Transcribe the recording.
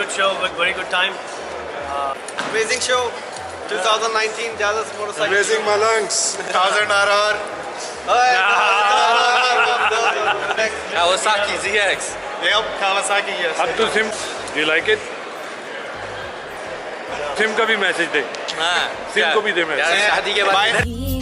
good show, very good time. Amazing show. 2019 Dallas motorcycle. Amazing Malangs. 1000 RR. Kawasaki ZX. Yep, Kawasaki, yes. Up to Sim. Do you like it? Sim का भी message दे. हाँ. Sim को भी दे message. शादी के बाद